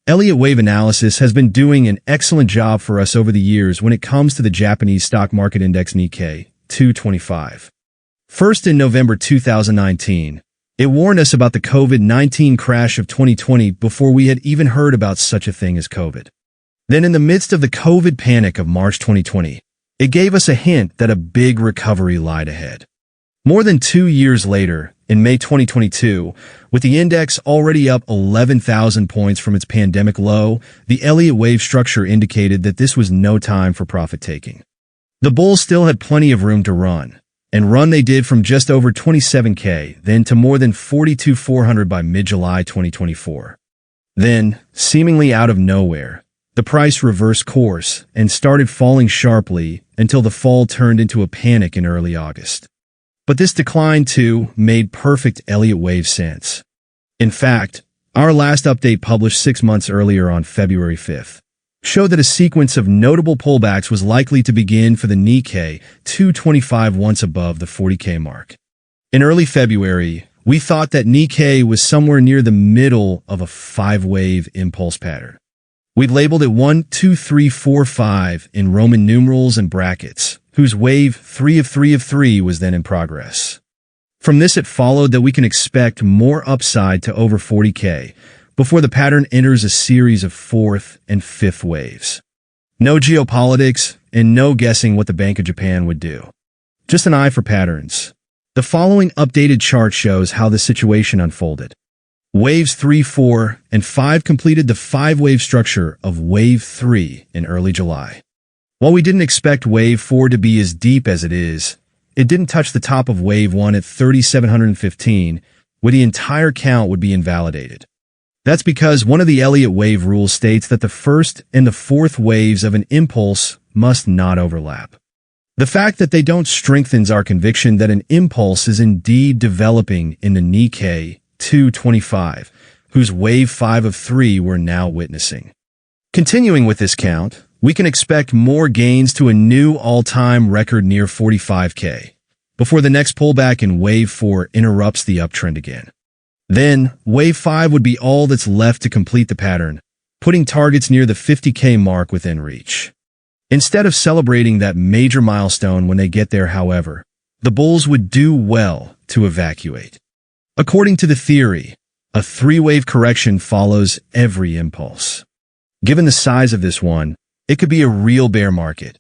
Elliott Wave analysis has been doing an excellent job for us over the years when it comes to the Japanese stock market index Nikkei 225. First, in November 2019, it warned us about the COVID-19 crash of 2020 before we had even heard about such a thing as COVID. Then, in the midst of the COVID panic of March 2020, it gave us a hint that a big recovery lied ahead. More than 2 years later, in May 2022, with the index already up 11,000 points from its pandemic low, the Elliott Wave structure indicated that this was no time for profit-taking. The bulls still had plenty of room to run, and run they did from just over 27K, then to more than 42,400 by mid-July 2024. Then, seemingly out of nowhere, the price reversed course and started falling sharply until the fall turned into a panic in early August. But this decline, too, made perfect Elliott Wave sense. In fact, our last update published 6 months earlier on February 5th showed that a sequence of notable pullbacks was likely to begin for the Nikkei 225 once above the 40K mark. In early February, we thought that Nikkei was somewhere near the middle of a 5-wave impulse pattern. We'd labeled it 1, 2, 3, 4, 5 in Roman numerals and brackets, whose wave 3 of 3 of 3 was then in progress. From this, it followed that we can expect more upside to over 40K before the pattern enters a series of 4th and 5th waves. No geopolitics and no guessing what the Bank of Japan would do. Just an eye for patterns. The following updated chart shows how the situation unfolded. Waves 3, 4, and 5 completed the 5-wave structure of Wave 3 in early July. While we didn't expect Wave 4 to be as deep as it is, it didn't touch the top of Wave 1 at 3,715, where the entire count would be invalidated. That's because one of the Elliott Wave rules states that the first and the fourth waves of an impulse must not overlap. The fact that they don't strengthens our conviction that an impulse is indeed developing in the Nikkei 225, whose Wave 5 of 3 we're now witnessing. Continuing with this count, we can expect more gains to a new all-time record near 45K, before the next pullback in Wave 4 interrupts the uptrend again. Then, Wave 5 would be all that's left to complete the pattern, putting targets near the 50K mark within reach. Instead of celebrating that major milestone when they get there, however, the bulls would do well to evacuate. According to the theory, a 3-wave correction follows every impulse. Given the size of this one, it could be a real bear market,